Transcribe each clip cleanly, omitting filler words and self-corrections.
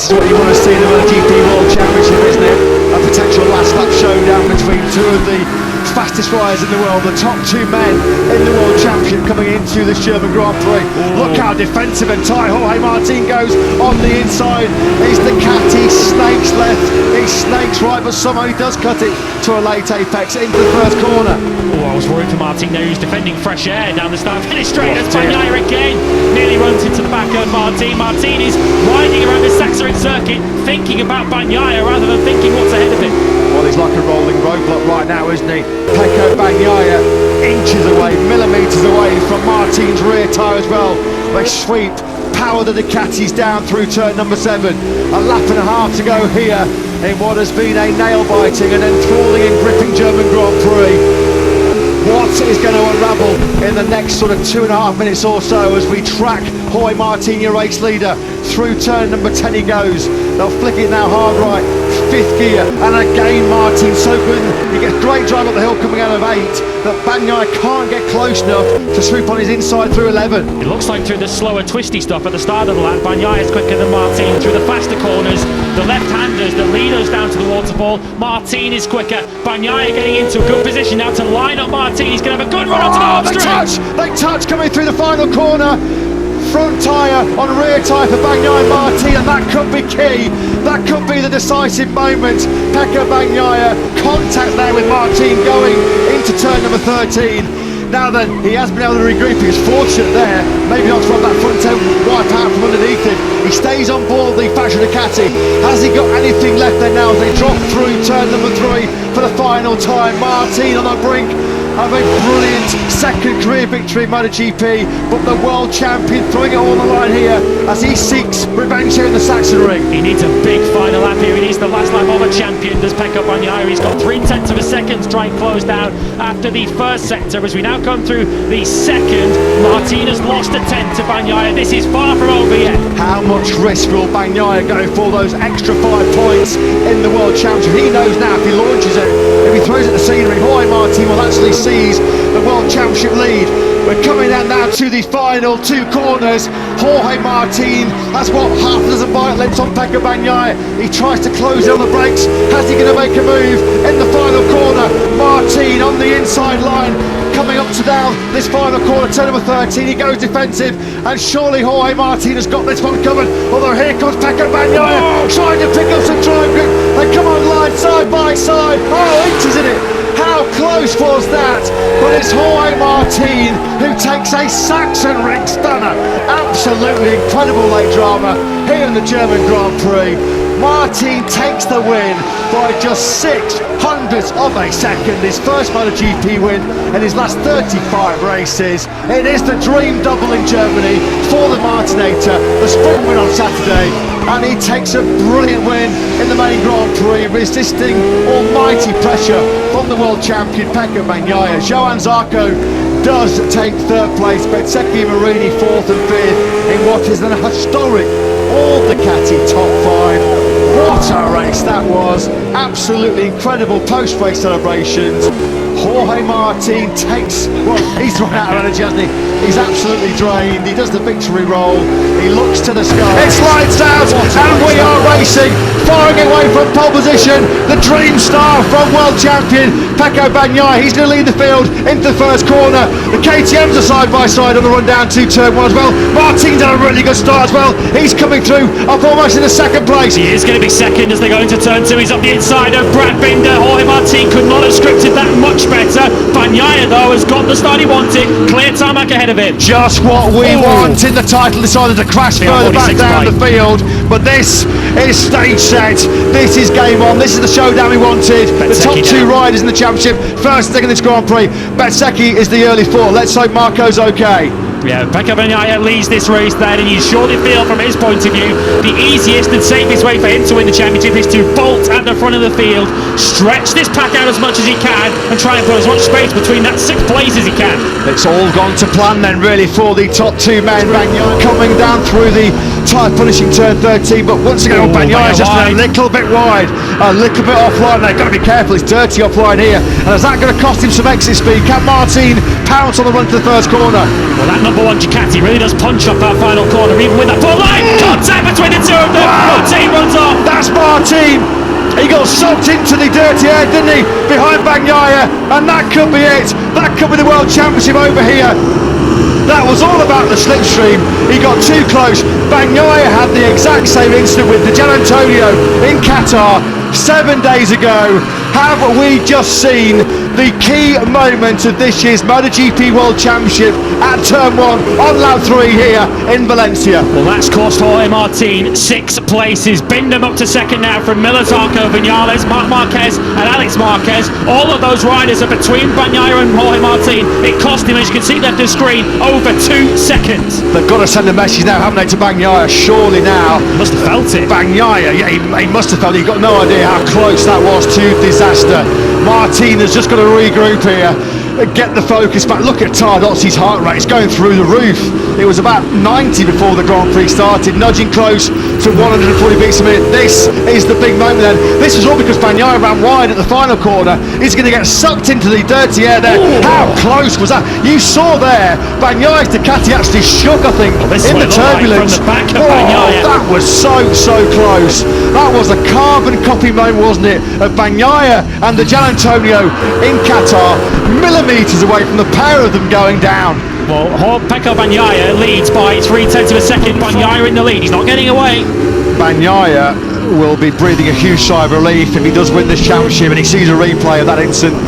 This is what you want to see in the MotoGP World Championship, isn't it? A potential last lap showdown between two of the fastest riders in the world, the top two men in the World Championship coming into the German Grand Prix. Look how defensive and tight Jorge Martin goes on the inside. He's the cat, he snakes left, he snakes right, but somehow he does cut it to a late apex into the first corner. Oh, I was worried for Martin there. He's defending fresh air down the start-finish straight. That's Bagnaia again. Nearly runs into the back of Martin. Martin is riding around the Sachsenring circuit, thinking about Bagnaia rather than thinking what's ahead of him. Well, he's like a rolling roadblock right now, isn't he? Pecco Bagnaia inches away, millimetres away from Martin's rear tyre as well. They sweep, power the Ducatis down through turn number 7. A lap and a half to go here in what has been a nail-biting and enthralling and gripping German Grand Prix. What is going to unravel in the next sort of 2.5 minutes or so as we track Jorge Martin, your race leader, through turn number 10 he goes. They'll flick it now hard right, 5th gear, and again Martin so good. He gets great drive up the hill coming out of 8, that Bagnaia can't get close enough to swoop on his inside through 11. It looks like through the slower twisty stuff at the start of the lap, Bagnaia is quicker than Martin. Through the faster corners, the left-handers that lead us down to the waterfall, Martin is quicker. Bagnaia getting into a good position now to line up Martin. He's going to have a good run onto the home straight. They touch coming through the final corner. Front tyre on rear tyre for Bagnaia and Martin, and that could be key. That could be the decisive moment. Pecco Bagnaia, contact there with Martin going into turn number 13. Now then, he has been able to regroup. He was fortunate there, maybe not from that front end wipe out from underneath him. He stays on board the Fascia Ducati. Has he got anything left there now as they drop through turn number 3 for the final time? Martin on the brink of a brilliant second career victory in MotoGP, but the world champion throwing it all on the line here as he seeks revenge here in the Sachsenring. He needs a big final lap here. He needs the last lap of a champion. Does Pecco Bagnaia. He's got 0.3 of a second to try and close down after the first sector. As we now come through the second, Martin has lost a 10 to Bagnaia. This is far from over yet. How much risk will Bagnaia go for those extra 5 points in the world championship? He knows now if he launches it, if he throws it at the scenery, Jorge Martin will actually seize the world championship lead. We're coming down now to the final 2 corners. Jorge Martin has what, half a dozen bike lengths on Pecco Bagnaia. He tries to close on the brakes. How's he going to make a move in the final corner? Martin on the inside line, coming up to down this final corner, turn number 13. He goes defensive, and surely Jorge Martin has got this one covered. Although here comes Pecco Bagnaia trying to pick up some drive grip. They come on line side by side. Oh, inches in it. How close was that? But it's Jorge Martin who takes a Sachsenring stunner. Absolutely incredible late drama here in the German Grand Prix. Martin takes the win by just 0.06 of a second. His first MotoGP win in his last 35 races. It is the dream double in Germany for the Martinator. The sprint win on Saturday, and he takes a brilliant win in the main Grand Prix, resisting almighty pressure from the world champion Pecco Bagnaia. Johann Zarco does take 3rd place, Bezzecchi and Marini 4th and 5th in what is an historic all Ducati top 5. What a race that was. Absolutely incredible post-race celebrations. Jorge Martin takes, well, he's run out of energy, hasn't he? He's absolutely drained. He does the victory roll. He looks to the sky. It's lights out, and we are racing, firing away from pole position. The dream star from world champion Pecco Bagnaia. He's going to lead the field into the first corner. The KTMs are side by side on the run down to turn 1 as well. Martin's done a really good start as well. He's coming through up almost in the 2nd place. He is going to be second as they go into turn 2. He's up the inside of Brad Binder. Jorge Martin could not have scripted that much better. Bagnaia though has got the start he wanted. Clear tarmac ahead of him. Just what we want in the title. Decided to crash further back down the field, but this is stage set. This is game on. This is the showdown we wanted. The top 2 riders in the championship, first and second in this Grand Prix. Bezzecchi is the early 4. Let's hope Marco's okay. Yeah, Pecco Bagnaia leads this race then, and you surely feel from his point of view the easiest and safest way for him to win the championship is to bolt at the front of the field, stretch this pack out as much as he can, and try and put as much space between that 6th place as he can. It's all gone to plan then really for the top 2 men. Bagnaia coming down through the tyre punishing turn 13, but once again Bagnaia is just a little bit wide, a little bit offline. They've got to be careful, it's dirty offline here, and is that going to cost him some exit speed? Can Martin pounce on the run to the first corner? Well, that number 1 Ducati really does punch up that final corner, even with that full line contact between the two of them. Martin sucked into the dirty air, didn't he, behind Bagnaia, and that could be it. That could be the World Championship over here. That was all about the slipstream. He got too close. Bagnaia had the exact same incident with the Gian Antonio in Qatar 7 days ago. Have we just seen the key moment of this year's MotoGP World Championship at Turn 1 on lap 3 here in Valencia? Well, that's cost Jorge Martin 6 places. Bindem up to second now from Miller, Zarco, Vinales, Marc Marquez and Alex Marquez. All of those riders are between Bagnaia and Jorge Martin. It cost him, as you can see left of the screen, over 2 seconds. They've got to send a message now, haven't they, to Bagnaia? Surely now. Must have felt it. Bagnaia, yeah, he must have felt it. You've got no idea how close that was to disaster. Martin has just got to regroup here, get the focus back. Look at Tardozzi's heart rate, it's going through the roof. It was about 90 before the Grand Prix started, nudging close to 140 beats a minute. This is the big moment then. This is all because Bagnaia ran wide at the final corner. He's going to get sucked into the dirty air there. Ooh. How close was that? You saw there, Bagnaia's Ducati actually shook, I think, in the turbulence. Like from the back of that was so close. That was a carbon copy moment, wasn't it, of Bagnaia and the Gian Antonio in Qatar, millimetres away from the pair of them going down. Well, Pecco Bagnaia leads by 0.3 of a second. Bagnaia in the lead, he's not getting away. Bagnaia will be breathing a huge sigh of relief if he does win this championship and he sees a replay of that incident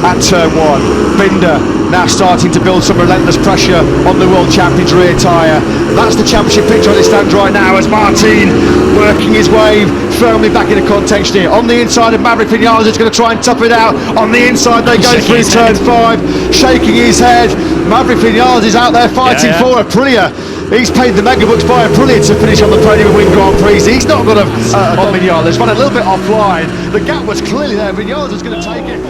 at Turn 1. Binder now starting to build some relentless pressure on the World Champion's rear tyre. That's the championship picture as it stands right now, as Martin working his way firmly back into contention here. On the inside of Maverick Vinales is going to try and tough it out. On the inside they go through Turn 5, shaking his head. Maverick Vinales is out there fighting for Aprilia. He's paid the mega bucks by Aprilia to finish on the podium and win Grand Prix. He's not going to on Vinales. Ran a little bit offline. The gap was clearly there. Vinales was going to take it.